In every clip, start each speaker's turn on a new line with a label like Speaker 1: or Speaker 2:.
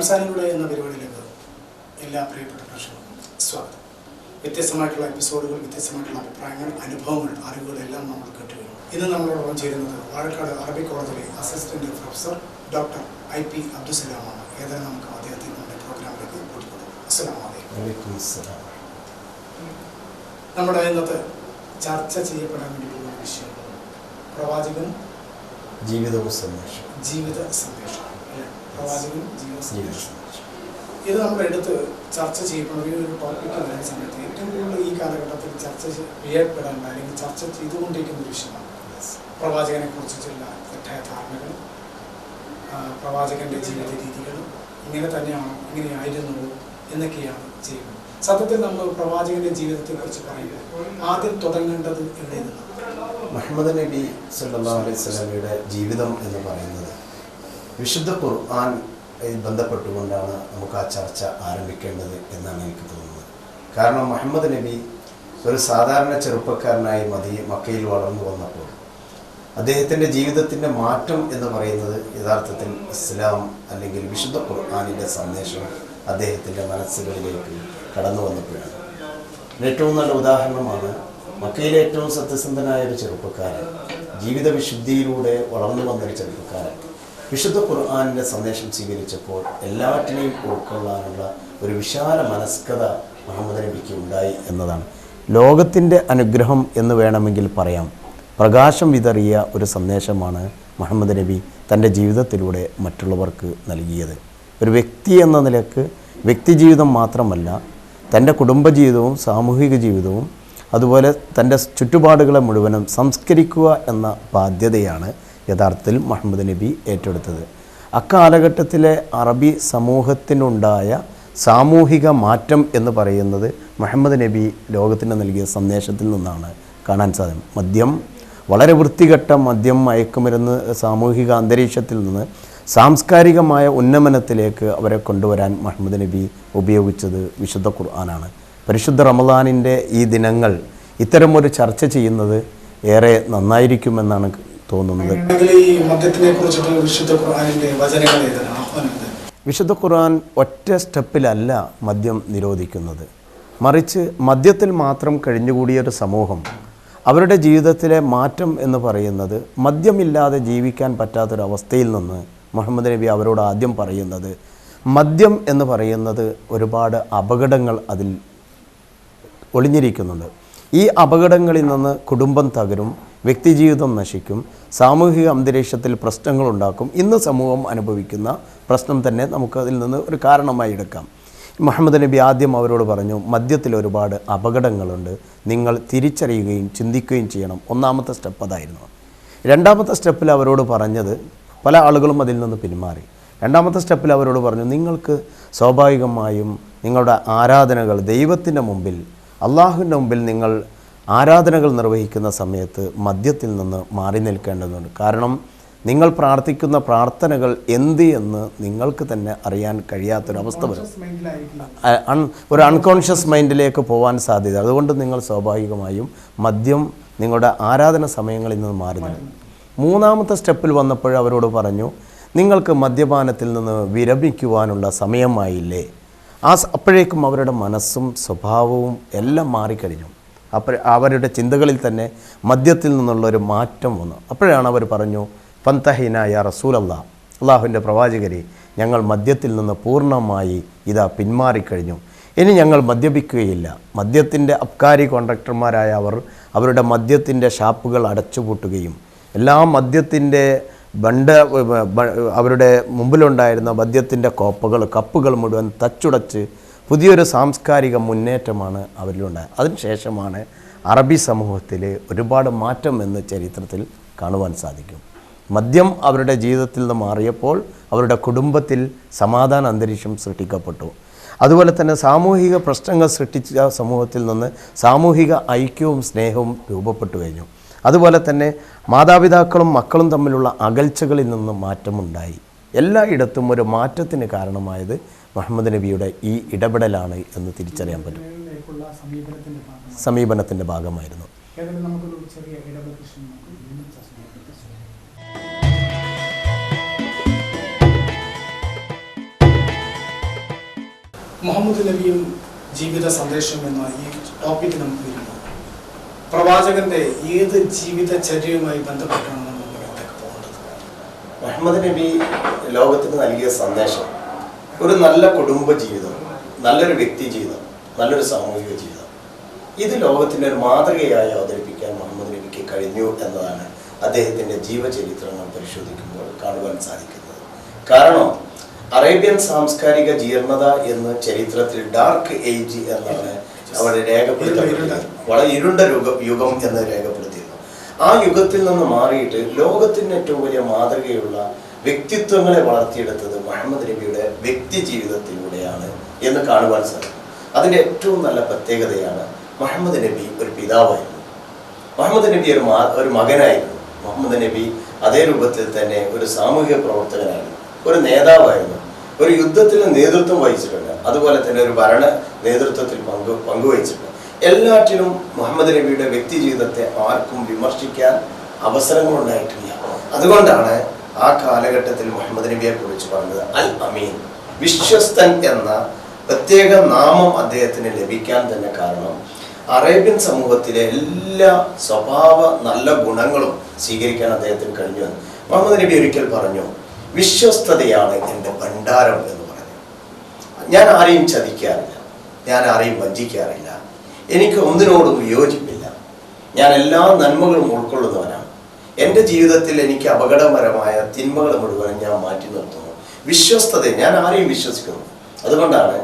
Speaker 1: റംസാനിലൂടെ എന്ന പരിപാടിയിലേക്ക് എല്ലാ പ്രിയപ്പെട്ട പ്രേക്ഷകർക്കും സ്വാഗതം. വ്യത്യസ്തമായിട്ടുള്ള എപ്പിസോഡുകൾ, വ്യത്യസ്തമായിട്ടുള്ള അഭിപ്രായങ്ങൾ, അനുഭവങ്ങൾ, അറിവുകളെല്ലാം നമ്മൾ കേട്ടുകഴിഞ്ഞു. ഇന്ന് നമ്മളോടൊപ്പം ചേരുന്നത് വാഴക്കാട് അറബി കോളേജിലെ അസിസ്റ്റന്റ് പ്രൊഫസർ ഡോക്ടർ IP അബ്ദുസലാമാണ്. ഏതായാലും നമുക്ക് അദ്ദേഹത്തെ നമ്മുടെ പ്രോഗ്രാമിലേക്ക് കൂട്ടിക്കൊണ്ടു. അസ്സലാമു അലൈക്കും. നമ്മുടെ ഇന്നത്തെ ചർച്ച ചെയ്യപ്പെടാൻ വേണ്ടി പോകുന്ന വിഷയം പ്രവാചകനും
Speaker 2: ജീവിത സന്ദേശം.
Speaker 1: പ്രവാചകനും ജീവിത സന്ദേശം. ഇത് നമ്മുടെ അടുത്ത് ചർച്ച ചെയ്യപ്പെടുന്ന ഈ ഒരു ടോപ്പിക്ക് വരുന്ന സമയത്ത് ഏറ്റവും കൂടുതൽ ഈ കാലഘട്ടത്തിൽ ചർച്ച ചെയ്യപ്പെടേണ്ട അല്ലെങ്കിൽ ചർച്ച ചെയ്തുകൊണ്ടിരിക്കുന്ന ഒരു വിഷയമാണ് പ്രവാചകനെ കുറിച്ചുള്ള തെറ്റായ ധാരണകൾ, പ്രവാചകന്റെ ജീവിത രീതികളും ഇങ്ങനെ തന്നെയാണോ, ഇങ്ങനെയായിരുന്നുവോ എന്നൊക്കെയാണ് ചെയ്യുന്നത്. സത്യത്തിൽ നമ്മൾ പ്രവാചകന്റെ ജീവിതത്തെക്കുറിച്ച് പറയുമ്പോൾ ആദ്യം തുടങ്ങേണ്ടത് എവിടെ നിന്നാണ്?
Speaker 2: മുഹമ്മദ് നബി സല്ലല്ലാഹു അലൈഹി വസല്ലമയുടെ ജീവിതം എന്ന് പറയുന്നത് വിശുദ്ധ ഖുർആൻ ബന്ധപ്പെട്ടുകൊണ്ടാണ് നമുക്ക് ആ ചർച്ച ആരംഭിക്കേണ്ടത് എന്നാണ് എനിക്ക് തോന്നുന്നത്. കാരണം മുഹമ്മദ് നബി ഒരു സാധാരണ ചെറുപ്പക്കാരനായി മക്കയിൽ വളർന്നു വന്നപ്പോൾ അദ്ദേഹത്തിൻ്റെ ജീവിതത്തിൻ്റെ മാറ്റം എന്ന് പറയുന്നത് യഥാർത്ഥത്തിൽ ഇസ്ലാം അല്ലെങ്കിൽ വിശുദ്ധ ഖുർആനിൻ്റെ സന്ദേശം അദ്ദേഹത്തിൻ്റെ മനസ്സുകളിലേക്ക് കടന്നു വന്നപ്പോഴാണ്. ഏറ്റവും നല്ല ഉദാഹരണമാണ് മക്കയിലെ ഏറ്റവും സത്യസന്ധനായ ഒരു ചെറുപ്പക്കാരൻ, ജീവിത വിശുദ്ധിയിലൂടെ വളർന്നു വന്നൊരു ചെറുപ്പക്കാരൻ വിശുദ്ധ ഖുർആനിൻ്റെ സന്ദേശം സ്വീകരിച്ചപ്പോൾ എല്ലാറ്റിനെയും ഉൾക്കൊള്ളാനുള്ള ഒരു വിശാല മനസ്കത മുഹമ്മദ് നബിക്ക് ഉണ്ടായി എന്നതാണ്. ലോകത്തിൻ്റെ അനുഗ്രഹം എന്ന് വേണമെങ്കിൽ പറയാം. പ്രകാശം വിതറിയ ഒരു സന്ദേശമാണ് മുഹമ്മദ് നബി തൻ്റെ ജീവിതത്തിലൂടെ മറ്റുള്ളവർക്ക് നൽകിയത്. ഒരു വ്യക്തി എന്ന നിലക്ക് വ്യക്തിജീവിതം മാത്രമല്ല, തൻ്റെ കുടുംബജീവിതവും സാമൂഹിക ജീവിതവും അതുപോലെ തൻ്റെ ചുറ്റുപാടുകളെ മുഴുവനും സംസ്കരിക്കുക എന്ന ബാധ്യതയാണ് യഥാർത്ഥത്തിൽ മുഹമ്മദ് നബി ഏറ്റെടുത്തത്. അക്കാലഘട്ടത്തിലെ അറബി സമൂഹത്തിനുണ്ടായ സാമൂഹിക മാറ്റം എന്ന് പറയുന്നത് മുഹമ്മദ് നബി ലോകത്തിന് നൽകിയ സന്ദേശത്തിൽ നിന്നാണ് കാണാൻ സാധിക്കും. മദ്യം, വളരെ വൃത്തികെട്ട മദ്യം, മയക്കുമരുന്ന് സാമൂഹിക അന്തരീക്ഷത്തിൽ നിന്ന് സാംസ്കാരികമായ ഉന്നമനത്തിലേക്ക് അവരെ കൊണ്ടുവരാൻ മുഹമ്മദ് നബി ഉപയോഗിച്ചത് വിശുദ്ധ ഖുർആനാണ്. പരിശുദ്ധ റമദാനിൻ്റെ ഈ ദിനങ്ങൾ ഇത്തരമൊരു ചർച്ച ചെയ്യുന്നത് ഏറെ നന്നായിരിക്കുമെന്നാണ് തോന്നുന്നത്. വിശുദ്ധ ഖുർആൻ ഒറ്റ സ്റ്റെപ്പിലല്ല മദ്യം നിരോധിക്കുന്നത്. മറിച്ച് മദ്യത്തിൽ മാത്രം കഴിഞ്ഞുകൂടിയൊരു സമൂഹം, അവരുടെ ജീവിതത്തിലെ മാറ്റം എന്ന് പറയുന്നത് മദ്യമില്ലാതെ ജീവിക്കാൻ പറ്റാത്തൊരവസ്ഥയിൽ നിന്ന് മുഹമ്മദ് നബി അവരോട് ആദ്യം പറയുന്നത്, മദ്യം എന്ന് പറയുന്നത് ഒരുപാട് അപകടങ്ങൾ അതിൽ ഒളിഞ്ഞിരിക്കുന്നുണ്ട്. ഈ അപകടങ്ങളിൽ നിന്ന് കുടുംബം തകരും, വ്യക്തിജീവിതം നശിക്കും, സാമൂഹിക അന്തരീക്ഷത്തിൽ പ്രശ്നങ്ങളുണ്ടാക്കും. ഇന്ന് സമൂഹം അനുഭവിക്കുന്ന പ്രശ്നം തന്നെ നമുക്കതിൽ നിന്ന് ഒരു കാരണമായി എടുക്കാം. മുഹമ്മദ് നബി ആദ്യം അവരോട് പറഞ്ഞു, മദ്യത്തിൽ ഒരുപാട് അപകടങ്ങളുണ്ട്, നിങ്ങൾ തിരിച്ചറിയുകയും ചിന്തിക്കുകയും ചെയ്യണം. ഒന്നാമത്തെ സ്റ്റെപ്പ് അതായിരുന്നു. രണ്ടാമത്തെ സ്റ്റെപ്പിൽ അവരോട് പറഞ്ഞത്, പല ആളുകളും അതിൽ നിന്ന് പിന്മാറി. രണ്ടാമത്തെ സ്റ്റെപ്പിൽ അവരോട് പറഞ്ഞു, നിങ്ങൾക്ക് സ്വാഭാവികമായും നിങ്ങളുടെ ആരാധനകൾ ദൈവത്തിൻ്റെ മുമ്പിൽ, അള്ളാഹുവിൻ്റെ മുമ്പിൽ നിങ്ങൾ ആരാധനകൾ നിർവഹിക്കുന്ന സമയത്ത് മദ്യത്തിൽ നിന്ന് മാറി നിൽക്കേണ്ടതുണ്ട്. കാരണം നിങ്ങൾ പ്രാർത്ഥിക്കുന്ന പ്രാർത്ഥനകൾ എന്ത് എന്ന് നിങ്ങൾക്ക് തന്നെ അറിയാൻ കഴിയാത്തൊരവസ്ഥ വരും. ഒരു അൺകോൺഷ്യസ് മൈൻഡിലേക്ക് പോകാൻ സാധ്യത. അതുകൊണ്ട് നിങ്ങൾ സ്വാഭാവികമായും മദ്യം നിങ്ങളുടെ ആരാധന സമയങ്ങളിൽ നിന്ന് മാറി നിൽക്കും. മൂന്നാമത്തെ സ്റ്റെപ്പിൽ വന്നപ്പോൾ അവരോട് പറഞ്ഞു, നിങ്ങൾക്ക് മദ്യപാനത്തിൽ നിന്ന് വിരമിക്കുവാനുള്ള സമയമായില്ലേ. അപ്പോഴേക്കും അവരുടെ മനസ്സും സ്വഭാവവും എല്ലാം മാറിക്കഴിഞ്ഞു. അവരുടെ ചിന്തകളിൽ തന്നെ മദ്യത്തിൽ നിന്നുള്ളൊരു മാറ്റം വന്നു. അപ്പോഴാണ് അവർ പറഞ്ഞു, ഫന്തഹിന യാ റസൂലല്ലാ, അള്ളാഹുവിൻ്റെ പ്രവാചകരെ, ഞങ്ങൾ മദ്യത്തിൽ നിന്ന് പൂർണ്ണമായി ഇതാ പിന്മാറിക്കഴിഞ്ഞു, ഇനി ഞങ്ങൾ മദ്യപിക്കുകയില്ല. മദ്യത്തിൻ്റെ അബ്കാരി കോൺട്രാക്ടർമാരായ അവരുടെ മദ്യത്തിൻ്റെ ഷാപ്പുകൾ അടച്ചുപൂട്ടുകയും എല്ലാ മദ്യത്തിൻ്റെ അവരുടെ മുമ്പിലുണ്ടായിരുന്ന മദ്യത്തിൻ്റെ കപ്പുകൾ മുഴുവൻ തച്ചുടച്ച് പുതിയൊരു സാംസ്കാരിക മുന്നേറ്റമാണ് അവരിലുണ്ടായത്. അതിനുശേഷമാണ് അറബി സമൂഹത്തിൽ ഒരുപാട് മാറ്റം എന്ന് ചരിത്രത്തിൽ കാണുവാൻ സാധിക്കും. മദ്യം അവരുടെ ജീവിതത്തിൽ നിന്ന് മാറിയപ്പോൾ അവരുടെ കുടുംബത്തിൽ സമാധാന അന്തരീക്ഷം സൃഷ്ടിക്കപ്പെട്ടു. അതുപോലെ തന്നെ സാമൂഹിക പ്രശ്നങ്ങൾ സൃഷ്ടിച്ച സമൂഹത്തിൽ നിന്ന് സാമൂഹിക ഐക്യവും സ്നേഹവും രൂപപ്പെട്ടു കഴിഞ്ഞു. അതുപോലെ തന്നെ മാതാപിതാക്കളും മക്കളും തമ്മിലുള്ള അകൽച്ചകളിൽ നിന്ന് മാറ്റമുണ്ടായി. എല്ലായിടത്തും ഒരു മാറ്റത്തിന് കാരണമായത് മുഹമ്മദ് നബിയുടെ ഈ ഇടപെടലാണ് എന്ന് തിരിച്ചറിയാൻ പറ്റും. സമീപനത്തിൻ്റെ ഭാഗമായിരുന്നു.
Speaker 1: മുഹമ്മദ് നബിയും ജീവിത സന്ദേശം എന്ന ഈ ടോപ്പിക്ക് നമുക്ക് വരുമ്പോൾ പ്രവാചകന്റെ ഏത് ജീവിതചര്യയുമായി ബന്ധപ്പെട്ടാണ് നമ്മൾ മുന്നോട്ടേക്ക് പോകേണ്ടത്?
Speaker 2: മുഹമ്മദ് നബി ലോകത്തിന് നൽകിയ സന്ദേശം ഒരു നല്ല കുടുംബ ജീവിതം, നല്ലൊരു വ്യക്തി ജീവിതം, നല്ലൊരു സാമൂഹിക ജീവിതം, ഇത് ലോകത്തിൻ്റെ ഒരു മാതൃകയായി അവതരിപ്പിക്കാൻ മുഹമ്മദ് നബിക്ക് കഴിഞ്ഞു എന്നതാണ് അദ്ദേഹത്തിൻ്റെ ജീവചരിത്രങ്ങൾ പരിശോധിക്കുമ്പോൾ കാണുവാൻ സാധിക്കുന്നത്. കാരണം അറേബ്യൻ സാംസ്കാരിക ജീർണത എന്ന് ചരിത്രത്തിൽ ഡാർക്ക് ഏജ് എന്നാണ് അവിടെ രേഖപ്പെടുത്തപ്പെടുന്നത്. വളരെ ഇരുണ്ട യുഗം എന്ന് രേഖപ്പെടുത്തിയിരുന്നു. ആ യുഗത്തിൽ നിന്ന് മാറിയിട്ട് ലോകത്തിന് ഏറ്റവും വലിയ മാതൃകയുള്ള വ്യക്തിത്വങ്ങളെ വളർത്തിയെടുത്തത് മുഹമ്മദ് നബിയുടെ വ്യക്തി ജീവിതത്തിലൂടെയാണ് എന്ന് കാണുവാൻ സാധിക്കും. അതിൻ്റെ ഏറ്റവും നല്ല പ്രത്യേകതയാണ് മുഹമ്മദ് നബി ഒരു പിതാവായിരുന്നു, മുഹമ്മദ് നബി ഒരു മകനായിരുന്നു, മുഹമ്മദ് നബി അതേ രൂപത്തിൽ തന്നെ ഒരു സാമൂഹിക പ്രവർത്തകനായിരുന്നു, ഒരു നേതാവായിരുന്നു, ഒരു യുദ്ധത്തിന് നേതൃത്വം വഹിച്ചിട്ടുണ്ട്, അതുപോലെ തന്നെ ഒരു ഭരണ നേതൃത്വത്തിൽ പങ്കുവഹിച്ചിട്ടുണ്ട്. എല്ലാറ്റിലും മുഹമ്മദ് നബിയുടെ വ്യക്തി ജീവിതത്തെ ആർക്കും വിമർശിക്കാൻ അവസരങ്ങളുണ്ടായിട്ടില്ല. അതുകൊണ്ടാണ് ആ കാലഘട്ടത്തിൽ മുഹമ്മദ് നബിയെ കുറിച്ച് പറഞ്ഞത് അൽ അമീൻ, വിശ്വസ്തൻ എന്ന പ്രത്യേക നാമം അദ്ദേഹത്തിന് ലഭിക്കാൻ തന്നെ കാരണം അറേബ്യൻ സമൂഹത്തിലെ എല്ലാ സ്വഭാവ നല്ല ഗുണങ്ങളും സ്വീകരിക്കാൻ അദ്ദേഹത്തിന് കഴിഞ്ഞു. മുഹമ്മദ് നബി ഒരിക്കൽ പറഞ്ഞു, വിശ്വസ്തതയാണ് എൻ്റെ ഭണ്ഡാരം എന്ന് പറഞ്ഞു. ഞാൻ ആരെയും ചതിക്കാറില്ല, ഞാൻ ആരെയും വഞ്ചിക്കാറില്ല, എനിക്ക് ഒന്നിനോടും വിയോജിപ്പില്ല, ഞാൻ എല്ലാ നന്മകളും ഉൾക്കൊള്ളുന്നവനാണ്. എൻ്റെ ജീവിതത്തിൽ എനിക്ക് അപകടകരമായ തിന്മകൾ മുഴുവൻ ഞാൻ മാറ്റി നിർത്തുന്നു. വിശ്വസ്തത, ഞാൻ ആരെയും വിശ്വസിക്കുന്നു. അതുകൊണ്ടാണ്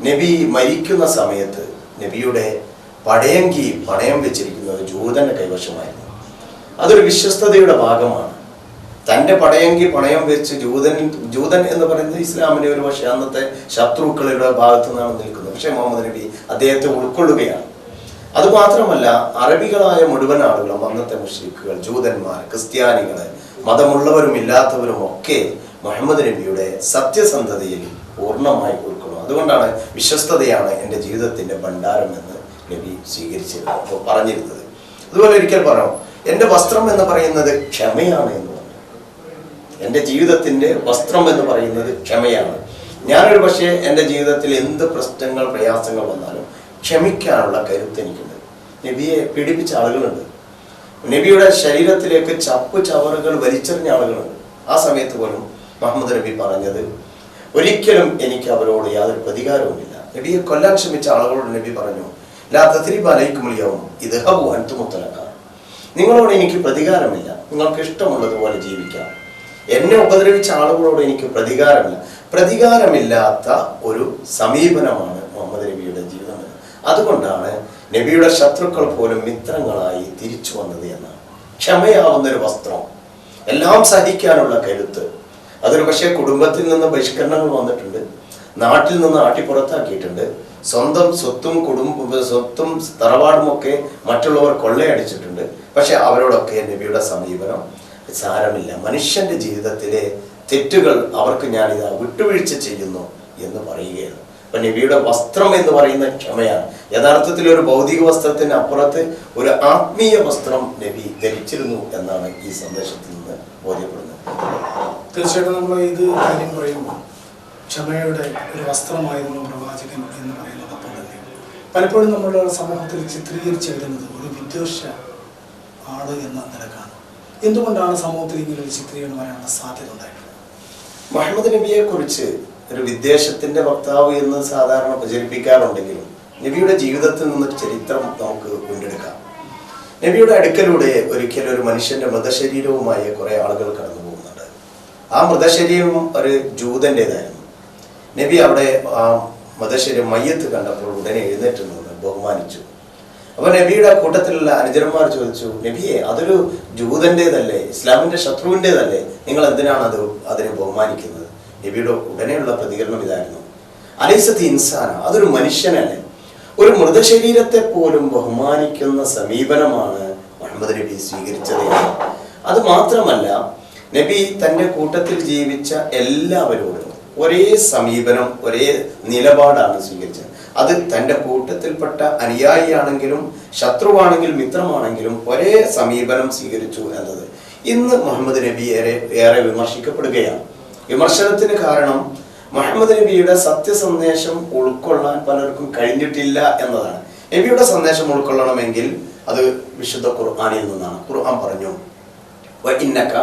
Speaker 2: നബി മരിക്കുന്ന സമയത്ത് നബിയുടെ പടയങ്കി പണയം വെച്ചിരിക്കുന്നത് ജൂതന്റെ കൈവശമായിരുന്നു. അതൊരു വിശ്വസ്തതയുടെ ഭാഗമാണ്. തൻ്റെ പടയങ്കി പണയം വെച്ച് ജൂതൻ എന്ന് പറയുന്നത് ഇസ്ലാമിന്റെ ഒരു പക്ഷേ അന്നത്തെ ശത്രുക്കളുടെ ഭാഗത്തു നിന്നാണ് നിൽക്കുന്നത്. പക്ഷേ മുഹമ്മദ് നബി അദ്ദേഹത്തെ ഉൾക്കൊള്ളുകയാണ്. അതുമാത്രമല്ല, അറബികളായ മുഴുവൻ ആളുകളും അന്നത്തെ മുശ്രിക്കുകൾ, ജൂതന്മാർ, ക്രിസ്ത്യാനികൾ, മതമുള്ളവരും ഇല്ലാത്തവരും ഒക്കെ മുഹമ്മദ് നബിയുടെ സത്യസന്ധതയിൽ പൂർണ്ണമായി ഉൾക്കൊള്ളും. അതുകൊണ്ടാണ് വിശ്വസ്തതയാണ് എൻ്റെ ജീവിതത്തിൻ്റെ ഭണ്ഡാരം എന്ന് നബി പറഞ്ഞിരുന്നത്. അതുപോലെ ഒരിക്കൽ പറഞ്ഞു, എൻ്റെ വസ്ത്രം എന്ന് പറയുന്നത് ക്ഷമയാണ് എന്ന് പറഞ്ഞു. എൻ്റെ ജീവിതത്തിൻ്റെ വസ്ത്രം എന്ന് പറയുന്നത് ക്ഷമയാണ്. ഞാനൊരു പക്ഷേ എൻ്റെ ജീവിതത്തിൽ എന്ത് പ്രശ്നങ്ങൾ പ്രയാസങ്ങൾ വന്നാലും ക്ഷമിക്കാനുള്ള കരുത്ത് എനിക്കുണ്ട്. നബിയെ പീഡിപ്പിച്ച ആളുകളുണ്ട്, നബിയുടെ ശരീരത്തിലേക്ക് ചവറുകൾ വലിച്ചെറിഞ്ഞ ആളുകളുണ്ട്. ആ സമയത്ത് പോലും മുഹമ്മദ് നബി പറഞ്ഞത്, ഒരിക്കലും എനിക്ക് അവരോട് യാതൊരു പ്രതികാരവുമില്ല. നബിയെ കൊല്ലാൻ ശ്രമിച്ച ആളുകളോട് നബി പറഞ്ഞു, ലാ തസ്രിബ അലൈക്കുമുൽ യൗം ഇദ്ഹബു അൻതും മുത്തലഖ, നിങ്ങളോട് എനിക്ക് പ്രതികാരമില്ല, നിങ്ങൾക്ക് ഇഷ്ടമുള്ളതുപോലെ ജീവിക്കാം. എന്നെ ഉപദ്രവിച്ച ആളുകളോട് എനിക്ക് പ്രതികാരമില്ല. പ്രതികാരമില്ലാത്ത ഒരു സമീപനമാണ് മുഹമ്മദ് നബിയുടെ ജീവിതം. അതുകൊണ്ടാണ് നബിയുടെ ശത്രുക്കൾ പോലും മിത്രങ്ങളായി തിരിച്ചു വന്നത് എന്നാണ്. ക്ഷമയാവുന്നൊരു വസ്ത്രം, എല്ലാം സഹിക്കാനുള്ള കരുത്ത്. അതൊരു പക്ഷേ കുടുംബത്തിൽ നിന്ന് ബഹിഷ്കരണങ്ങൾ വന്നിട്ടുണ്ട്, നാട്ടിൽ നിന്ന് പുറത്താക്കിയിട്ടുണ്ട്, സ്വന്തം സ്വത്തും തറവാടുമൊക്കെ മറ്റുള്ളവർ കൊള്ളയടിച്ചിട്ടുണ്ട്. പക്ഷെ അവരോടൊക്കെ നബിയുടെ സമീപനം സാരമില്ല, മനുഷ്യന്റെ ജീവിതത്തിലെ തെറ്റുകൾ അവർക്ക് ഞാനിതാ വിട്ടുവീഴ്ച ചെയ്യുന്നു എന്ന് പറയുകയാണ്. അപ്പൊ നബിയുടെ വസ്ത്രം എന്ന് പറയുന്ന ക്ഷമയാണ്. യഥാർത്ഥത്തിൽ ഒരു ഭൗതിക വസ്ത്രത്തിന് അപ്പുറത്ത് ഒരു ആത്മീയ വസ്ത്രം നബി ധരിച്ചിരുന്നു എന്നാണ് ഈ സന്ദേശത്തിൽ നിന്ന് ബോധ്യപ്പെടുന്നത്.
Speaker 1: തീർച്ചയായിട്ടും നമ്മൾ ഇത് കാര്യം പറയുമ്പോൾ ക്ഷമയുടെ ഒരു വസ്ത്രമായിരുന്നു പ്രവാചകൻ എന്ന് പറയുന്നതപ്പോൾ തന്നെ പലപ്പോഴും നമ്മളുടെ സമൂഹത്തിൽ ചിത്രീകരിച്ചു വരുന്നത് ഒരു വിദ്വേഷ ആള് എന്ന നിലക്കാണ്. എന്തുകൊണ്ടാണ് സമൂഹത്തിൽ ഇങ്ങനെ ഒരു ചിത്രീകരണം വരാനുള്ള സാധ്യത ഉണ്ടായിട്ടുള്ളത്?
Speaker 2: മുഹമ്മദ് നബിയെ കുറിച്ച് ഒരു വിദ്വേഷത്തിന്റെ വക്താവ് എന്ന് സാധാരണ പ്രചരിപ്പിക്കാറുണ്ടെങ്കിലും നബിയുടെ ജീവിതത്തിൽ നിന്നൊരു ചരിത്രം നമുക്ക് വീണ്ടെടുക്കാം. നബിയുടെ അടുക്കലൂടെ ഒരിക്കലും ഒരു മനുഷ്യന്റെ മൃതശരീരവുമായി കുറെ ആളുകൾ കടന്നു പോകുന്നുണ്ട്. ആ മൃതശരീരം ഒരു ജൂതൻ്റെതായിരുന്നു. നബി അവിടെ ആ മൃതശരീരം മയ്യത്ത് കണ്ടപ്പോൾ ഉടനെ എഴുന്നേറ്റ് നിന്ന് ബഹുമാനിച്ചു. അപ്പൊ നബിയുടെ കൂട്ടത്തിലുള്ള അനുചരന്മാർ ചോദിച്ചു, നബിയെ അതൊരു ജൂതൻ്റെതല്ലേ, ഇസ്ലാമിന്റെ ശത്രുവിൻ്റെതല്ലേ, നിങ്ങൾ എന്തിനാണ് അതിനെ ബഹുമാനിക്കുന്നത്? നബിയുടെ ഉടനെയുള്ള പ്രതികരണം ഇതായിരുന്നു, അലൈസത്തി ഇൻസാന, അതൊരു മനുഷ്യനല്ലേ. ഒരു മൃതശരീരത്തെ പോലും ബഹുമാനിക്കുന്ന സമീപനമാണ് മുഹമ്മദ് നബി സ്വീകരിച്ചത്. അത് മാത്രമല്ല, നബി തൻ്റെ കൂട്ടത്തിൽ ജീവിച്ച എല്ലാവരോടും ഒരേ സമീപനം, ഒരേ നിലപാടാണ് സ്വീകരിച്ചത്. അത് തൻ്റെ കൂട്ടത്തിൽപ്പെട്ട അനുയായിയാണെങ്കിലും ശത്രുവാണെങ്കിലും മിത്രമാണെങ്കിലും ഒരേ സമീപനം സ്വീകരിച്ചു എന്നത് ഇന്ന് മുഹമ്മദ് നബി ഏറെ വിമർശിക്കപ്പെടുകയാണ്. വിമർശനത്തിന് കാരണം മുഹമ്മദ് നബിയുടെ സത്യസന്ദേശം ഉൾക്കൊള്ളാൻ പലർക്കും കഴിഞ്ഞിട്ടില്ല എന്നതാണ്. നബിയുടെ സന്ദേശം ഉൾക്കൊള്ളണമെങ്കിൽ അത് വിശുദ്ധ ഖുർആനിൽ നിന്നാണ്. ഖുർആൻ പറഞ്ഞു, വഇന്നക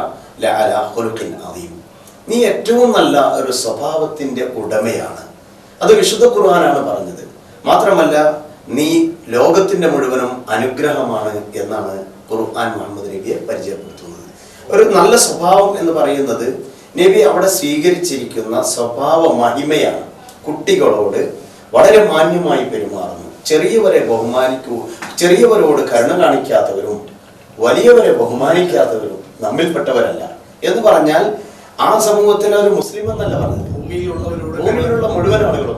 Speaker 2: ലഅലാ ഖുലുഖിൻ അദീം, നീ ഏറ്റവും നല്ല ഒരു സ്വഭാവത്തിന്റെ ഉടമയാണ്. അത് വിശുദ്ധ ഖുർആനാണ് പറഞ്ഞത്. മാത്രമല്ല, നീ ലോകത്തിന്റെ മുഴുവനും അനുഗ്രഹമാണ് എന്നാണ് ഖുർആൻ മുഹമ്മദ് നബിയെ പരിചയപ്പെടുത്തുന്നത്. ഒരു നല്ല സ്വഭാവം എന്ന് പറയുന്നത് നബി അവിടെ സ്വീകരിച്ചിരിക്കുന്ന സ്വഭാവ മഹിമയാണ്. കുട്ടികളോട് വളരെ മാന്യമായി പെരുമാറുന്നു, ചെറിയവരെ ബഹുമാനിക്കൂ, ചെറിയവരോട് കരുണ കാണിക്കാത്തവരും വലിയവരെ ബഹുമാനിക്കാത്തവരും നമ്മിൽപ്പെട്ടവരല്ല എന്ന് പറഞ്ഞാൽ ആ സമൂഹത്തിൽ ഒരു മുസ്ലിം എന്നല്ല പറഞ്ഞത്, ഭൂമിയിലുള്ള മുഴുവൻ ആളുകളും.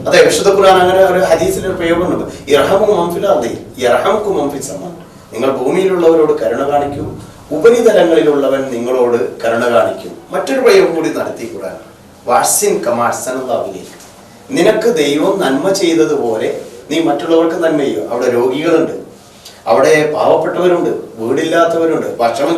Speaker 2: അതെ, വിശുദ്ധ ഖുർആൻ അങ്ങനെ ഒരു ഹദീസിൽ ഒരു പ്രയോഗമുണ്ട്, ഇർഹമു മൻ ഫിൽ അർദി യർഹമുക്കും മൻ ഫിസ് സമാ, നിങ്ങൾ ഭൂമിയിലുള്ളവരോട് കരുണ കാണിക്കൂ, ഉപരിതലങ്ങളിലുള്ളവൻ നിങ്ങളോട് കരുണ കാണിക്കും. മറ്റൊരു പ്രയോഗം കൂടി നടത്തി ഖുർആൻ, വഅഹ്സിൻ കമാ അഹ്സനല്ലാഹു ഇലൈക, നിനക്ക് ദൈവം നന്മ ചെയ്തതുപോലെ നീ മറ്റുള്ളവർക്ക് നന്മ ചെയ്യുക. അവിടെ രോഗികളുണ്ട്, അവിടെ പാവപ്പെട്ടവരുണ്ട്, വീടില്ലാത്തവരുണ്ട്, ഭക്ഷണം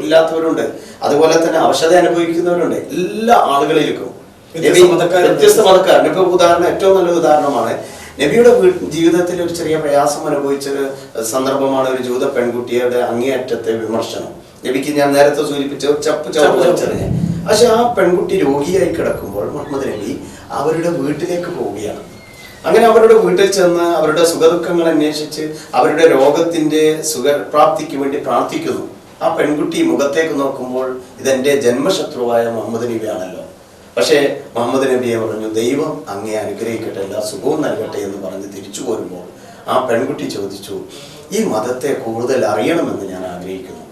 Speaker 2: ഇല്ലാത്തവരുണ്ട്, അതുപോലെ തന്നെ അവശത അനുഭവിക്കുന്നവരുണ്ട്. എല്ലാ ആളുകളിലേക്കും വ്യത്യസ്ത മതക്കാർ. ഇപ്പൊ ഉദാഹരണം, ഏറ്റവും നല്ല ഉദാഹരണമാണ് നബിയുടെ ജീവിതത്തിൽ ഒരു ചെറിയ പ്രയാസം അനുഭവിച്ചൊരു സന്ദർഭമാണ് ഒരു ജൂത പെൺകുട്ടിയുടെ അങ്ങേയറ്റത്തെ വിമർശനം. നബിക്ക് ഞാൻ നേരത്തെ സൂചിപ്പിച്ച ചവറിഞ്ഞ്. പക്ഷെ ആ പെൺകുട്ടി രോഗിയായി കിടക്കുമ്പോൾ മുഹമ്മദ് നബി അവരുടെ വീട്ടിലേക്ക് പോവുകയാണ്. അങ്ങനെ അവരുടെ വീട്ടിൽ ചെന്ന് അവരുടെ സുഖദുഃഖങ്ങൾ അന്വേഷിച്ച് അവരുടെ രോഗത്തിന്റെ സുഖപ്രാപ്തിക്ക് വേണ്ടി പ്രാർത്ഥിക്കുന്നു. ആ പെൺകുട്ടി മുഖത്തേക്ക് നോക്കുമ്പോൾ ഇതെന്റെ ജന്മശത്രുവായ മുഹമ്മദ് നബിയാണല്ലോ. പക്ഷേ മുഹമ്മദ് നബിയെ പറഞ്ഞു, ദൈവം അങ്ങേ അനുഗ്രഹിക്കട്ടെ, എല്ലാ സുഖവും നൽകട്ടെ എന്ന് പറഞ്ഞ് തിരിച്ചു പോരുമ്പോൾ ആ പെൺകുട്ടി ചോദിച്ചു, ഈ മതത്തെ കൂടുതൽ അറിയണമെന്ന് ഞാൻ ആഗ്രഹിക്കുന്നു.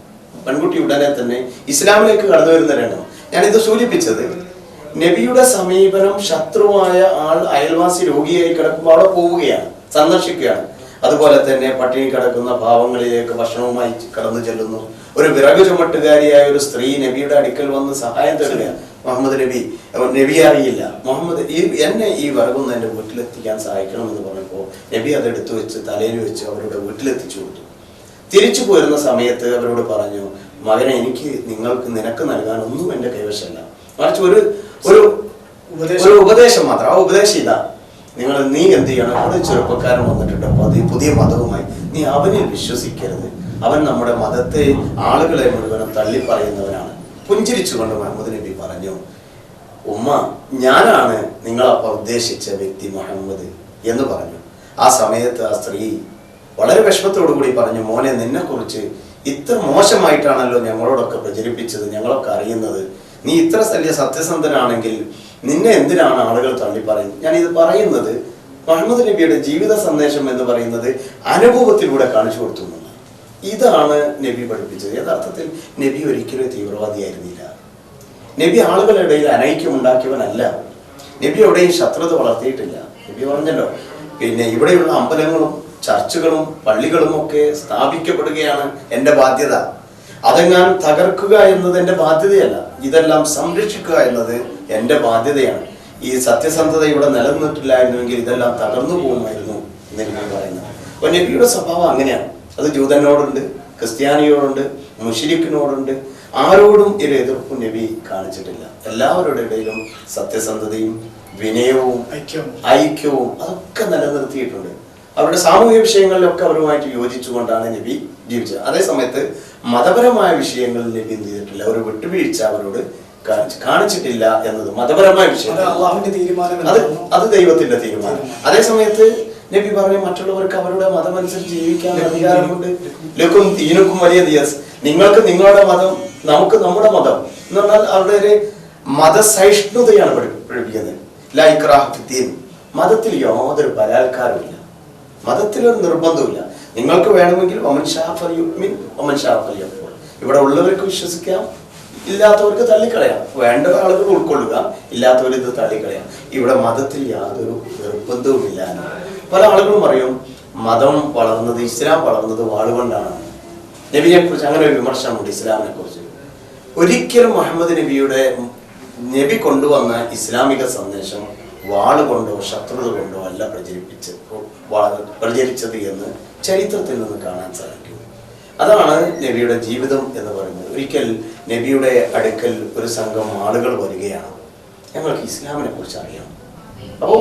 Speaker 2: പെൺകുട്ടി ഉടനെ തന്നെ ഇസ്ലാമിലേക്ക് കടന്നു വരുന്ന രംഗം ഞാനിത് സൂചിപ്പിച്ചത്. നബിയുടെ സമീപനം ശത്രുവായ ആൾ അയൽവാസി രോഗിയായി കിടക്കുമ്പോൾ അവിടെ പോവുകയാണ്, സന്ദർശിക്കുകയാണ്. അതുപോലെ തന്നെ പട്ടിണി കിടക്കുന്ന പാവങ്ങളിലേക്ക് ഭക്ഷണവുമായി കടന്നു ചെല്ലുന്നു. ഒരു വിറക് ചുമട്ടുകാരിയായ ഒരു സ്ത്രീ നബിയുടെ അടുക്കൽ വന്ന് സഹായം തേടുകയാണ്. മുഹമ്മദ് നബി അറിയില്ല, മുഹമ്മദ് എന്നെ ഈ വിറകൊന്ന് എൻ്റെ വീട്ടിലെത്തിക്കാൻ സഹായിക്കണമെന്ന് പറഞ്ഞപ്പോൾ നബി അത് എടുത്തു വെച്ച് തലയിൽ വെച്ച് അവരുടെ വീട്ടിലെത്തിച്ചു കൊടുത്തു. തിരിച്ചു പോരുന്ന സമയത്ത് അവരോട് പറഞ്ഞു, മകനെ, നിനക്ക് നൽകാൻ ഒന്നും എൻ്റെ കൈവശമല്ല, മറിച്ച് ഒരു ഉപദേശം മാത്രം. ആ ഉപദേശം ഇതാ, നീ എന്ത് ചെയ്യണം, അവിടെ ചെറുപ്പക്കാരൻ വന്നിട്ടുണ്ട് പുതിയ മതവുമായി, നീ അവനിൽ വിശ്വസിക്കരുത്. അവൻ നമ്മുടെ മതത്തെ ആളുകളെ മുഴുവനും തള്ളി പറയുന്നവനാണ്. പുഞ്ചിരിച്ചുകൊണ്ട് മുഹമ്മദ് നബി പറഞ്ഞു, ഉമ്മ, ഞാനാണ് നിങ്ങളപ്പോൾ ഉദ്ദേശിച്ച വ്യക്തി മുഹമ്മദ് എന്ന് പറഞ്ഞു. ആ സമയത്ത് ആ സ്ത്രീ വളരെ വിഷമത്തോടു കൂടി പറഞ്ഞു, മോനെ, നിന്നെ കുറിച്ച് ഇത്ര മോശമായിട്ടാണല്ലോ ഞങ്ങളോടൊക്കെ പ്രചരിപ്പിച്ചത്, ഞങ്ങളൊക്കെ അറിയുന്നത്. നീ ഇത്ര വലിയ സത്യസന്ധനാണെങ്കിൽ നിന്നെ എന്തിനാണ് ആളുകൾ തള്ളി പറയുന്നത്? ഞാനിത് പറയുന്നത് മുഹമ്മദ് നബിയുടെ ജീവിത സന്ദേശം എന്ന് പറയുന്നത് അനുഭവത്തിലൂടെ കാണിച്ചു കൊടുത്തു. ഇതാണ് നബി പഠിപ്പിച്ചത്. യഥാർത്ഥത്തിൽ നബി ഒരിക്കലും തീവ്രവാദിയായിരുന്നില്ല. നബി ആളുകളുടെ ഇടയിൽ അനൈക്യം ഉണ്ടാക്കിയവനല്ല. നബി എവിടെയും ശത്രുത വളർത്തിയിട്ടില്ല. നബി പറഞ്ഞല്ലോ, പിന്നെ ഇവിടെയുള്ള അമ്പലങ്ങളും ചർച്ചുകളും പള്ളികളും ഒക്കെ സ്ഥാപിക്കപ്പെടുകയാണ് എൻ്റെ ബാധ്യത. അതെങ്ങാൻ തകർക്കുക എന്നത് എൻ്റെ ബാധ്യതയല്ല, ഇതെല്ലാം സംരക്ഷിക്കുക എന്നത് എൻ്റെ ബാധ്യതയാണ്. ഈ സത്യസന്ധത ഇവിടെ നിലനിന്നിട്ടില്ലായിരുന്നുവെങ്കിൽ ഇതെല്ലാം തകർന്നു പോകുമായിരുന്നു എന്ന് നബി പറയുന്നത്. അപ്പൊ നബിയുടെ സ്വഭാവം അങ്ങനെയാണ്. അത് ജൂതനോടുണ്ട്, ക്രിസ്ത്യാനിയോടുണ്ട്, മുശ്രിക്കിനോടുണ്ട്, ആരോടും ഒരു എതിർപ്പും നബി കാണിച്ചിട്ടില്ല. എല്ലാവരുടെ ഇടയിലും സത്യസന്ധതയും വിനയവും ഐക്യവും അതൊക്കെ നിലനിർത്തിയിട്ടുണ്ട്. അവരുടെ സാമൂഹിക വിഷയങ്ങളിലൊക്കെ അവരുമായിട്ട് യോജിച്ചുകൊണ്ടാണ് നബി ജീവിച്ചത്. അതേസമയത്ത് മതപരമായ വിഷയങ്ങളിൽ നബി എന്ത് ചെയ്തിട്ടില്ല, ഒരു വിട്ടുവീഴ്ച അവരോട് കാണിച്ചിട്ടില്ല എന്നത് മതപരമായ വിഷയം, അത് ദൈവത്തിന്റെ തീരുമാനം. അതേസമയത്ത് നബി പറഞ്ഞു, മറ്റുള്ളവർക്ക് അവരുടെ മതം അനുസരിച്ച് ജീവിക്കാൻ അധികാരമുണ്ട്. ലക്കും ദീനുക്കും വലിയ ദിയസ്, നിങ്ങൾക്ക് നിങ്ങളുടെ മതം, നമുക്ക് നമ്മുടെ മതം എന്ന് പറഞ്ഞാൽ അവരുടെ ഒരു മതസഹിഷ്ണുതയാണ് പഠിപ്പിക്കുന്നത്. ലാ ഇക്റാഹ ഫിദ്ദീൻ, മതത്തിൽ യാതൊരു ബലാത്കാരമില്ല, മതത്തിലൊരു നിർബന്ധമില്ല. നിങ്ങൾക്ക് വേണമെങ്കിൽ വമൻ ശാഅ ഫൽയുമിൻ വമൻ ശാഅ ഫൽയക്ഫുർ, ഇവിടെ ഉള്ളവർക്ക് വിശ്വസിക്കാം, ഇല്ലാത്തവർക്ക് തള്ളിക്കളയാം. വേണ്ട ആളുകൾ ഉൾക്കൊള്ളുക, ഇല്ലാത്തവർ ഇത് തള്ളിക്കളയാം. ഇവിടെ മതത്തിൽ യാതൊരു നിർബന്ധവുമില്ല. പല ആളുകളും പറയും മതം വളർന്നത്, ഇസ്ലാം വളർന്നത് വാളുകൊണ്ടാണ്. നബിയെ കുറിച്ച് അങ്ങനെ ഒരു വിമർശനമുണ്ട് ഇസ്ലാമിനെ കുറിച്ച്. ഒരിക്കലും മുഹമ്മദ് നബി കൊണ്ടുവന്ന ഇസ്ലാമിക സന്ദേശം വാളുകൊണ്ടോ ശത്രുത കൊണ്ടോ അല്ല പ്രചരിച്ചത് എന്ന് ചരിത്രത്തിൽ നിന്ന് കാണാൻ സാധിക്കും. അതാണ് നബിയുടെ ജീവിതം എന്ന് പറയുന്നത്. ഒരിക്കൽ നബിയുടെ അടുക്കൽ ഒരു സംഘം ആളുകൾ വരികയാണ്. ഞങ്ങൾക്ക് ഇസ്ലാമിനെ കുറിച്ച് അറിയാം. അപ്പോൾ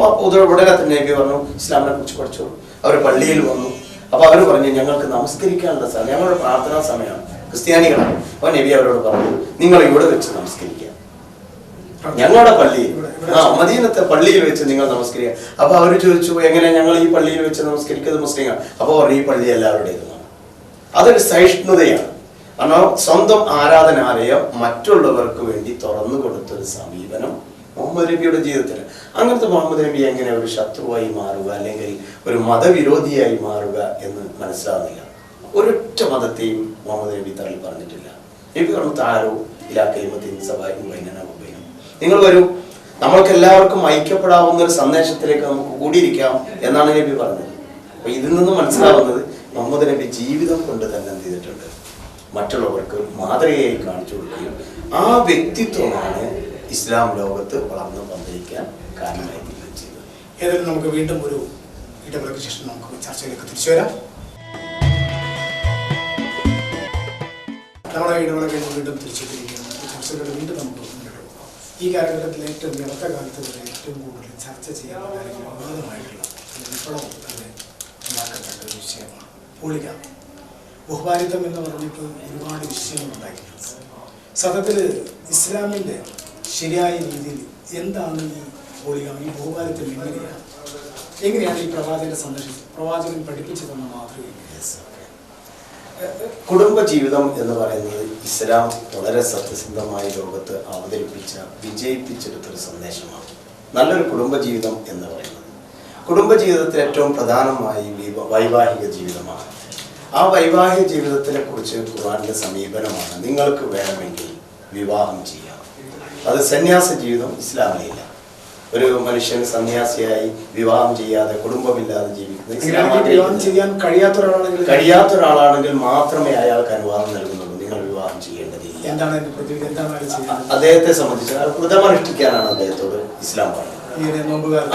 Speaker 2: ഉടനെ തന്നെ നബി പറഞ്ഞു ഇസ്ലാമിനെ കുറിച്ച് പഠിച്ചോളൂ. അവർ പള്ളിയിൽ വന്നു. അപ്പോൾ അവർ പറഞ്ഞു ഞങ്ങൾക്ക് നമസ്കരിക്കാനുള്ള സമയം, ഞങ്ങളുടെ പ്രാർത്ഥനാ സമയമാണ്, ക്രിസ്ത്യാനികളാണ്. അപ്പോൾ നബി അവരോട് പറഞ്ഞു നിങ്ങൾ ഇവിടെ വെച്ച് നമസ്കരിക്കുക, ഞങ്ങളുടെ പള്ളിയിൽ, മദീനത്തെ പള്ളിയിൽ വെച്ച് നിങ്ങൾ നമസ്കരിക്കുക. അപ്പൊ അവർ ചോദിച്ചു എങ്ങനെ ഞങ്ങൾ ഈ പള്ളിയിൽ വെച്ച് നമസ്കരിക്കുന്നത് മുസ്ലിങ്ങൾ? അപ്പോൾ പറഞ്ഞു ഈ പള്ളി എല്ലാവരുടേതുമാണ്. അതൊരു സഹിഷ്ണുതയാണ്. കാരണം സ്വന്തം ആരാധനാലയം മറ്റുള്ളവർക്ക് വേണ്ടി തുറന്നു കൊടുത്തൊരു സമീപനം മുഹമ്മദ് നബിയുടെ ജീവിതത്തിൽ. അങ്ങനത്തെ മുഹമ്മദ് നബി എങ്ങനെ ഒരു ശത്രുവായി മാറുക അല്ലെങ്കിൽ ഒരു മതവിരോധിയായി മാറുക എന്ന് മനസ്സിലാവുന്നില്ല. ഒരൊറ്റ മതത്തെയും മുഹമ്മദ് നബി തള്ളി പറഞ്ഞിട്ടില്ല. നബി പറഞ്ഞു താരോ ഇലാക്കൈമത്തിൻ സബായും ബൈനനാ ബൈനം, നിങ്ങൾ വരൂ, നമ്മൾക്ക് എല്ലാവർക്കും ഐക്യപ്പെടാവുന്ന ഒരു സന്ദേശത്തിലേക്ക് നമുക്ക് കൂടിയിരിക്കാം എന്നാണ് നബി പറഞ്ഞത്. അപ്പൊ ഇതിൽ നിന്ന് മനസ്സിലാവുന്നത് മുഹമ്മദ് നബി ജീവിതം കൊണ്ട് തന്നെ എന്ത് ചെയ്തിട്ടുണ്ട്, മറ്റുള്ളവർക്ക് മാതൃകയായി കാണിച്ചു കൊടുക്കുകയും ആ വ്യക്തിത്വമാണ് ഇസ്ലാം ലോകത്ത് വളർന്നു പന്തലിക്കാൻ കാരണമായി ചെയ്തത്.
Speaker 1: ഏതായാലും നമുക്ക് വീണ്ടും ഒരു ഇടവേളയ്ക്ക് ശേഷം നമുക്ക് ചർച്ചയിലേക്ക് തിരിച്ചു വരാം. നമ്മുടെ ഇടവേള കഴിഞ്ഞ് വീണ്ടും തിരിച്ചെത്തിയിരിക്കുകയാണ്. ചർച്ചകളുടെ വീണ്ടും നമുക്ക് ഈ കാലഘട്ടത്തിൽ ഏറ്റവും ഇടത്ത കാലത്ത് വരെ ഏറ്റവും കൂടുതൽ ചർച്ച ചെയ്യാനുള്ള കാര്യങ്ങൾ വിവാദമായിട്ടുള്ള വിപ്ലവം തന്നെ ഉണ്ടാക്കപ്പെട്ട ഒരു വിഷയമാണ് പോളിഗാമി. ബഹുഭാരിത്വം എന്ന് പറഞ്ഞിട്ട് ഒരുപാട് വിഷയങ്ങളുണ്ടായിട്ടുണ്ട്. സത്യത്തിൽ ഇസ്ലാമിൻ്റെ ശരിയായ രീതിയിൽ എന്താണ് ഈ പോളിഗാമി, ഈ ബഹുഭാരിത്വം എങ്ങനെയാണ് ഈ പ്രവാചകന്റെ സന്ദേശം, പ്രവാചകൻ പഠിപ്പിച്ചു തന്ന മാതൃക?
Speaker 2: കുടുംബ ജീവിതം എന്ന് പറയുന്നത് ഇസ്ലാം വളരെ സത്യസന്ധമായ ലോകത്ത് അവതരിപ്പിച്ച വിജയിപ്പിച്ചെടുത്തൊരു സന്ദേശമാണ്. നല്ലൊരു കുടുംബ ജീവിതം എന്ന് പറയുന്നത് കുടുംബ ജീവിതത്തിൽ ഏറ്റവും പ്രധാനമായി വൈവാഹിക ജീവിതമാണ്. ആ വൈവാഹിക ജീവിതത്തിനെ കുറിച്ച് ഖുർആനിന്റെ സമീപനമാണ് നിങ്ങൾക്ക് വേണമെങ്കിൽ വിവാഹം ചെയ്യാം. അത് സന്യാസ ജീവിതം ഇസ്ലാമിലില്ല. ഒരു മനുഷ്യൻ സന്യാസിയായി വിവാഹം ചെയ്യാതെ കുടുംബമില്ലാതെ ജീവിക്കുന്നത് കഴിയാത്ത ഒരാളാണെങ്കിൽ മാത്രമേ അയാൾക്ക് അനുവാദം നൽകുന്നുള്ളൂ. നിങ്ങൾ വിവാഹം ചെയ്യേണ്ടതില്ല. അദ്ദേഹത്തെ സംബന്ധിച്ച് വ്രതമനുഷ്ഠിക്കാനാണ് അദ്ദേഹത്തോട് ഇസ്ലാം പറഞ്ഞത്.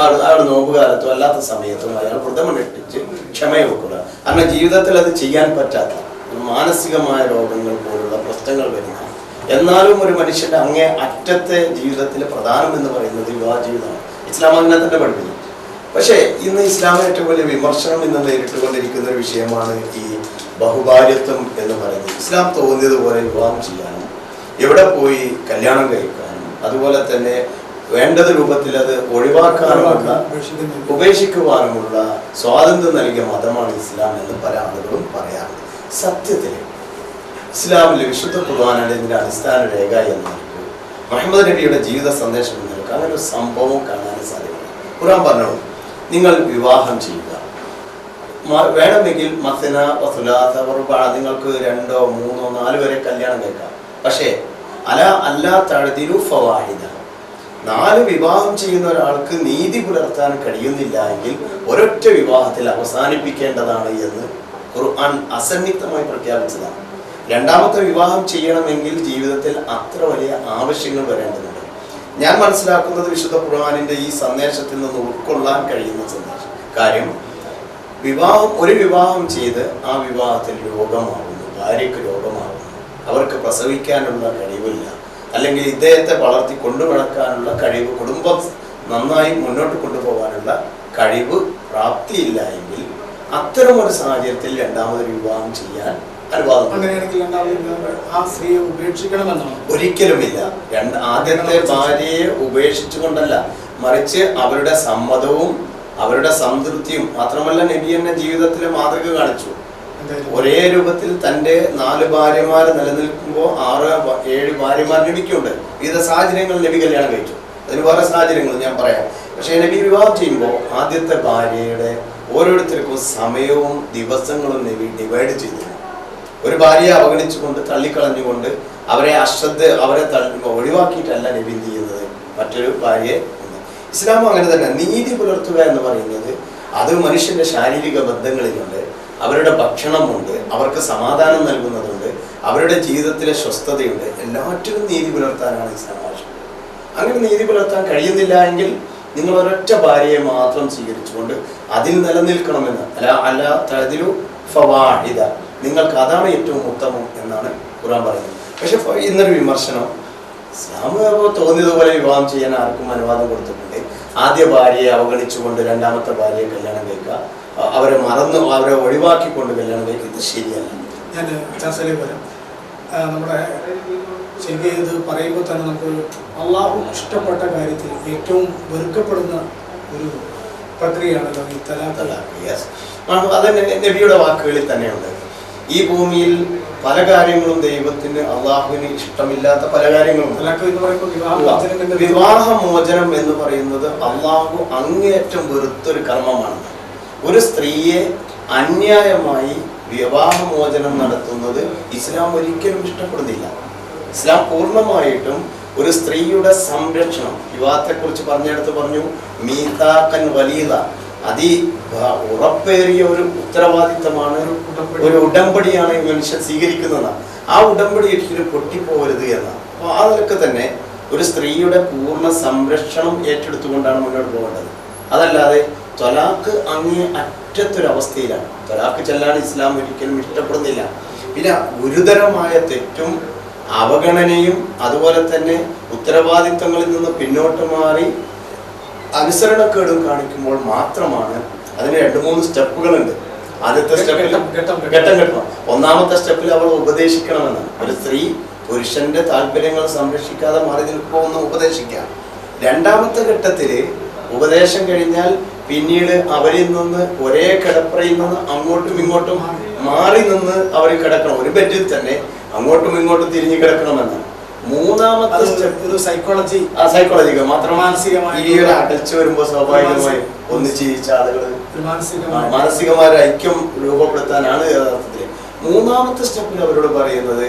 Speaker 2: അയാൾ നോമ്പുകാലത്തും അല്ലാത്ത സമയത്തും അയാൾ വ്രതമനുഷ്ഠിച്ച് ക്ഷമയൊക്കുക. കാരണം ജീവിതത്തിൽ അത് ചെയ്യാൻ പറ്റാത്ത മാനസികമായ രോഗങ്ങൾ പോലുള്ള പ്രശ്നങ്ങൾ വരുന്ന, എന്നാലും ഒരു മനുഷ്യന്റെ അങ്ങേ അറ്റത്തെ ജീവിതത്തിൽ പ്രധാനം എന്ന് പറയുന്നത് വിവാഹ ജീവിതമാണ്. ഇസ്ലാം അങ്ങനെ തന്നെ പഠിപ്പിക്കുന്നു. പക്ഷേ ഇന്ന് ഇസ്ലാമിന് ഏറ്റവും വലിയ വിമർശനം ഇന്ന് നേരിട്ടുകൊണ്ടിരിക്കുന്ന ഒരു വിഷയമാണ് ഈ ബഹുഭാര്യത്വം എന്ന് പറയുന്നത്. ഇസ്ലാം തോന്നിയതുപോലെ വിവാഹം ചെയ്യാനും എവിടെ പോയി കല്യാണം കഴിക്കാനും അതുപോലെ തന്നെ വേണ്ടത് രൂപത്തിൽ അത് ഒഴിവാക്കാനുമുള്ള ഉപേക്ഷിക്കുവാനുമുള്ള സ്വാതന്ത്ര്യം നൽകിയ മതമാണ് ഇസ്ലാം എന്ന് പല ആളുകളും പറയാറുണ്ട്. സത്യത്തിൽ ഇസ്ലാമിലെ വിശുദ്ധ ഖുർആനിന്റെ ഇതിന്റെ അടിസ്ഥാന രേഖ എന്ന് മുഹമ്മദ് നബിയുടെ ജീവിത സന്ദേശം എന്ന് നിൽക്കുക അങ്ങനെ ഒരു സംഭവം കാണാൻ സാധ്യമല്ല. ഖുർആൻ പറഞ്ഞു നിങ്ങൾ വിവാഹം ചെയ്യുക, വേണമെങ്കിൽ മസ്ന വസുലാസ വറുബഅ, നിങ്ങൾക്ക് 2, 3, 4 വരെ കല്യാണം കഴിക്കാം. പക്ഷേ അല്ലാ തഅദിലു ഫവാഹിദ, 4 വിവാഹം ചെയ്യുന്ന ഒരാൾക്ക് നീതി പുലർത്താൻ കഴിയുന്നില്ല എങ്കിൽ ഒരൊറ്റ വിവാഹത്തിൽ അവസാനിപ്പിക്കേണ്ടതാണ് എന്ന് ഖുർആൻ അസന്നിഗ്ധമായി പ്രഖ്യാപിച്ചതാണ്. രണ്ടാമത്തെ വിവാഹം ചെയ്യണമെങ്കിൽ ജീവിതത്തിൽ അത്ര വലിയ ആവശ്യങ്ങൾ വരേണ്ടതുണ്ട്. ഞാൻ മനസ്സിലാക്കുന്നത് വിശുദ്ധ ഖുർആനിന്റെ ഈ സന്ദേശത്തിൽ നിന്ന് ഉൾക്കൊള്ളാൻ കഴിയുന്ന സന്ദേശം കാര്യം, ഒരു വിവാഹം ചെയ്ത് ആ വിവാഹത്തിൽ രോഗമാകുന്നു, ഭാര്യയ്ക്ക് രോഗമാകുന്നു, അവർക്ക് പ്രസവിക്കാനുള്ള കഴിവില്ല, അല്ലെങ്കിൽ ഇദ്ദേഹത്തെ വളർത്തി കൊണ്ടുനടക്കാനുള്ള കഴിവ്, കുടുംബം നന്നായി മുന്നോട്ട് കൊണ്ടുപോകാനുള്ള കഴിവ് പ്രാപ്തിയില്ല എങ്കിൽ അത്തരമൊരു സാഹചര്യത്തിൽ രണ്ടാമതൊരു വിവാഹം ചെയ്യാൻ ഒരിക്കലുമില്ല. ആദ്യത്തെ ഭാര്യയെ ഉപേക്ഷിച്ചുകൊണ്ടല്ല, മറിച്ച് അവരുടെ സമ്മതവും അവരുടെ സംതൃപ്തിയും മാത്രമല്ല, നബി എന്നെ ജീവിതത്തിലെ മാതൃക കാണിച്ചു. ഒരേ രൂപത്തിൽ തൻ്റെ 4 ഭാര്യമാർ നിലനിൽക്കുമ്പോൾ 6, 7 ഭാര്യമാർ നബിക്കുണ്ട്. വിവിധ സാഹചര്യങ്ങൾ നബി കല്യാണം കഴിച്ചു. അതിന് വേറെ സാഹചര്യങ്ങൾ ഞാൻ പറയാം. പക്ഷേ നബി വിവാഹം ചെയ്യുമ്പോൾ ആദ്യത്തെ ഭാര്യയുടെ ഓരോരുത്തർക്കും സമയവും ദിവസങ്ങളും നബി ഡിവൈഡ് ചെയ്തിരുന്നു. ഒരു ഭാര്യയെ അവഗണിച്ചുകൊണ്ട് തള്ളിക്കളഞ്ഞുകൊണ്ട് അവരെ ഒഴിവാക്കിയിട്ടല്ല നബി എന്ത് ചെയ്യുന്നത്, മറ്റൊരു ഭാര്യയെ. ഇസ്ലാം അങ്ങനെ തന്നെ. നീതി പുലർത്തുക എന്ന് പറയുന്നത് അത് മനുഷ്യന്റെ ശാരീരിക ബന്ധങ്ങളിലുണ്ട്, അവരുടെ ഭക്ഷണമുണ്ട്, അവർക്ക് സമാധാനം നൽകുന്നതുണ്ട്, അവരുടെ ജീവിതത്തിലെ സ്വസ്ഥതയുണ്ട്. എല്ലാറ്റിലും നീതി പുലർത്താനാണ് ഇസ്ലാം ആവശ്യം. അങ്ങനെ നീതി പുലർത്താൻ കഴിയുന്നില്ല എങ്കിൽ നിങ്ങൾ ഒരൊറ്റ ഭാര്യയെ മാത്രം സ്വീകരിച്ചുകൊണ്ട് അതിൽ നിലനിൽക്കണമെന്ന് അല്ല തഅദിലു ഫവാഹിദ, നിങ്ങൾക്ക് അതാണ് ഏറ്റവും ഉത്തമം എന്നാണ് ഖുർആൻ പറയുന്നത്. പക്ഷെ ഇന്നൊരു വിമർശനം, ഇസ്ലാം തോന്നിയതുപോലെ വിവാഹം ചെയ്യാൻ ആർക്കും അനുവാദം കൊടുത്തിട്ടുണ്ട്. ആദ്യ ഭാര്യയെ അവഗണിച്ചുകൊണ്ട് രണ്ടാമത്തെ ഭാര്യയെ കല്യാണം കഴിക്കുക, അവരെ ഒഴിവാക്കിക്കൊണ്ട് കല്യാണം കഴിക്കുന്നത് ശരിയല്ല.
Speaker 1: ഞാൻ ചർച്ചയിലേക്ക് വരാം. നമ്മുടെ ശരിക്കും ഇത് പറയുമ്പോൾ തന്നെ നമുക്ക് അള്ളാഹു ഇഷ്ടപ്പെട്ട കാര്യത്തിൽ ഏറ്റവും വെറുക്കപ്പെടുന്ന ഒരു പ്രക്രിയയാണല്ലോ ഈ തലാഖ്.
Speaker 2: അത് നബിയുടെ വാക്കുകളിൽ തന്നെയുണ്ട്. ഈ ഭൂമിയിൽ പല കാര്യങ്ങളും ദൈവത്തിന് അള്ളാഹുവിന് ഇഷ്ടമില്ലാത്ത പല കാര്യങ്ങളും. വിവാഹമോചനം എന്ന് പറയുന്നത് അള്ളാഹു അങ്ങേയറ്റം വെറുത്തൊരു കർമ്മമാണ്. ഒരു സ്ത്രീയെ അന്യായമായി വിവാഹമോചനം നടത്തുന്നത് ഇസ്ലാം ഒരിക്കലും ഇഷ്ടപ്പെടുന്നില്ല. ഇസ്ലാം പൂർണ്ണമായിട്ടും ഒരു സ്ത്രീയുടെ സംരക്ഷണം, വിവാഹത്തെക്കുറിച്ച് പറഞ്ഞെടുത്ത് പറഞ്ഞു മീതാക്കൻ വലീദ, ഉറപ്പേറിയ ഒരു ഉത്തരവാദിത്തമാണ്, ഒരു ഉടമ്പടിയാണ് മനുഷ്യൻ സ്വീകരിക്കുന്നത്. ആ ഉടമ്പടി ഒരിക്കലും പൊട്ടിപ്പോകരുത് എന്നാണ്. അപ്പോൾ ആ നിലക്ക് തന്നെ ഒരു സ്ത്രീയുടെ പൂർണ്ണ സംരക്ഷണം ഏറ്റെടുത്തുകൊണ്ടാണ് മുന്നോട്ട് പോകേണ്ടത്. അതല്ലാതെ ത്വലാഖ് അങ്ങേ അറ്റത്തൊരവസ്ഥയിലാണ്. ത്വലാഖ് ചെല്ലാൻ ഇസ്ലാം ഒരിക്കലും ഇഷ്ടപ്പെടുന്നില്ല. പിന്നെ ഗുരുതരമായ തെറ്റും അവഗണനയും അതുപോലെ തന്നെ ഉത്തരവാദിത്തങ്ങളിൽ നിന്ന് പിന്നോട്ട് മാറി അനുസരണക്കേടും കാണിക്കുമ്പോൾ മാത്രമാണ്. അതിന് 2-3 സ്റ്റെപ്പുകളുണ്ട്. ആദ്യത്തെ സ്റ്റെപ്പിൽ ഘട്ടം. ഒന്നാമത്തെ സ്റ്റെപ്പിൽ അവൾ ഉപദേശിക്കണമെന്നാണ്. ഒരു സ്ത്രീ പുരുഷന്റെ താല്പര്യങ്ങൾ സംരക്ഷിക്കാതെ മാറി നിൽക്കുമെന്ന് ഉപദേശിക്കാം. രണ്ടാമത്തെ ഘട്ടത്തില് ഉപദേശം കഴിഞ്ഞാൽ പിന്നീട് അവരിൽ നിന്ന് ഒരേ കിടപ്പറയിൽ നിന്ന് അങ്ങോട്ടും ഇങ്ങോട്ടും മാറി നിന്ന് അവർ കിടക്കണം. ഒരു ബെഡിൽ തന്നെ അങ്ങോട്ടും ഇങ്ങോട്ടും തിരിഞ്ഞു കിടക്കണമെന്നാണ്. മൂന്നാമത്തെ സ്റ്റെപ്പ് സൈക്കോളജിക്കൽ മാത്രമാണ്. ഈ ഒരു അകൽച്ച വരുമ്പോൾ സ്വാഭാവികമായി ഒന്നിച്ച് ജീവിച്ച ആളുകൾ മാനസികമായ ഐക്യം രൂപപ്പെടുത്താനാണ് യഥാർത്ഥത്തിൽ. മൂന്നാമത്തെ സ്റ്റെപ്പിൽ അവരോട് പറയുന്നത്,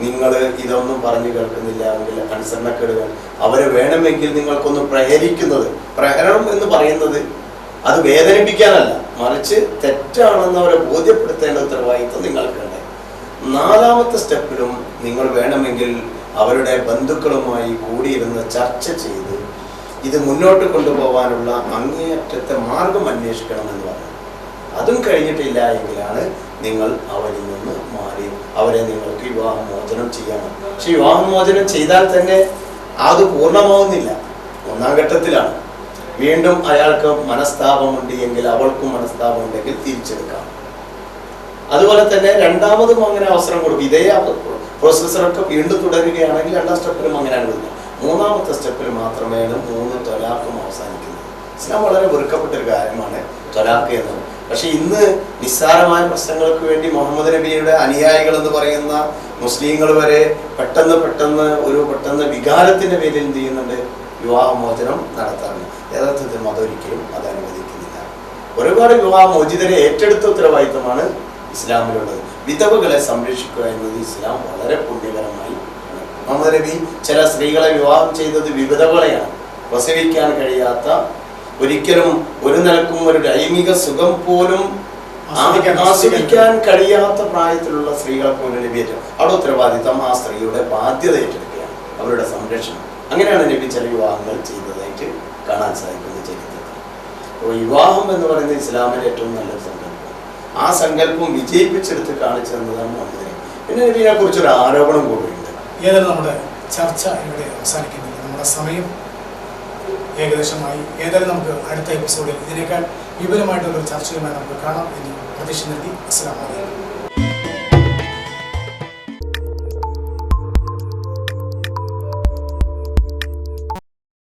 Speaker 2: നിങ്ങൾ ഇതൊന്നും പറഞ്ഞു കേൾക്കുന്നില്ല എങ്കിൽ അനുസരണക്കേടുകൾ അവരെ വേണമെങ്കിൽ നിങ്ങൾക്കൊന്ന് പ്രഹരിക്കുന്നത്. പ്രഹരണം എന്ന് പറയുന്നത് അത് വേദനിപ്പിക്കാനല്ല, മറിച്ച് തെറ്റാണെന്ന് അവരെ ബോധ്യപ്പെടുത്തേണ്ട ഉത്തരവാദിത്വം നിങ്ങൾക്കുണ്ട്. നാലാമത്തെ സ്റ്റെപ്പിലും നിങ്ങൾ വേണമെങ്കിൽ അവരുടെ ബന്ധുക്കളുമായി കൂടിയിരുന്ന് ചർച്ച ചെയ്ത് ഇത് മുന്നോട്ട് കൊണ്ടുപോകാനുള്ള അങ്ങേയറ്റത്തെ മാർഗം അന്വേഷിക്കണമെന്ന് പറഞ്ഞു. അതും കഴിഞ്ഞിട്ടില്ല എങ്കിലാണ് നിങ്ങൾ അവരിൽ നിന്ന് മാറി അവരെ നിങ്ങൾക്ക് വിവാഹമോചനം ചെയ്യണം. പക്ഷെ വിവാഹമോചനം ചെയ്താൽ തന്നെ അത് പൂർണ്ണമാവുന്നില്ല. ഒന്നാം ഘട്ടത്തിലാണ്. വീണ്ടും അയാൾക്ക് മനസ്താപമുണ്ട് എങ്കിൽ അവൾക്കും മനസ്താപമുണ്ടെങ്കിൽ തിരിച്ചെടുക്കാം. അതുപോലെ തന്നെ രണ്ടാമതും അങ്ങനെ അവസരം കൊടുക്കും. ഇതേ പ്രോസസ്സറൊക്കെ വീണ്ടും തുടരുകയാണെങ്കിൽ രണ്ടാം സ്റ്റെപ്പിലും അങ്ങനെ അനുവദിക്കും. മൂന്നാമത്തെ സ്റ്റെപ്പിൽ മാത്രമേ 3 ത്വലാഖും അവസാനിക്കുന്നത്. ഇസ്ലാം വളരെ വെറുക്കപ്പെട്ട ഒരു കാര്യമാണ് ത്വലാഖ് എന്നത്. പക്ഷെ ഇന്ന് നിസ്സാരമായ പ്രശ്നങ്ങൾക്ക് വേണ്ടി മുഹമ്മദ് നബിയുടെ അനുയായികൾ എന്ന് പറയുന്ന മുസ്ലിങ്ങൾ വരെ പെട്ടെന്ന് വികാരത്തിന്റെ പേരിൽ എന്ത് ചെയ്യുന്നുണ്ട്, വിവാഹമോചനം നടത്താറുണ്ട്. യഥാർത്ഥത്തിൽ മതൊരിക്കലും അത് അനുവദിക്കുന്നില്ല. ഒരുപാട് വിവാഹമോചിതരെ ഏറ്റെടുത്ത ഉത്തരവാദിത്തമാണ് ഇസ്ലാമിലുള്ളത്. വിധവകളെ സംരക്ഷിക്കുക എന്നത് ഇസ്ലാം വളരെ പുണ്യകരമായി. മുഹമ്മദ് നബി ചില സ്ത്രീകളെ വിവാഹം ചെയ്തത് വിധവകളെയാണ്. പ്രസവിക്കാൻ കഴിയാത്ത, ഒരിക്കലും ഒരു നിലക്കും ഒരു ലൈംഗിക സുഖം പോലും ആസ്വദിക്കാൻ കഴിയാത്ത പ്രായത്തിലുള്ള സ്ത്രീകളെ പോലും നബി ഏറ്റെടുക്കും. അവിടെ ഉത്തരവാദിത്തം ആ സ്ത്രീയുടെ ബാധ്യത ഏറ്റെടുക്കുകയാണ്, അവരുടെ സംരക്ഷണം. അങ്ങനെയാണ് നബി ചില വിവാഹങ്ങൾ ചെയ്തതായിട്ട് കാണാൻ സാധിക്കുന്ന ചരിത്രത്തിൽ. അപ്പോൾ വിവാഹം എന്ന് പറയുന്നത് ഇസ്ലാമിന്റെ ഏറ്റവും നല്ലൊരു സങ്കല്പം. ആ സങ്കല്പം വിജയിപ്പിച്ചെടുത്ത് കാണിച്ചു തന്നതാണ് മുഹമ്മദ് നബി. പിന്നെ നബിയെ കുറിച്ചൊരു ആരോപണം കൂടിയുണ്ട്.
Speaker 1: ഏതായാലും നമ്മുടെ ചർച്ച ഇവിടെ അവസാനിക്കുന്നില്ല. നമ്മുടെ സമയം ഏകദേശമായി. ഏതായാലും നമുക്ക് അടുത്ത എപ്പിസോഡിൽ ഇതിനേക്കാൾ വിപുലമായിട്ടുള്ളൊരു ചർച്ചയുമായി നമുക്ക് കാണാം എന്ന് പ്രതീക്ഷ നൽകി. അസ്സലാമു അലൈക്കും.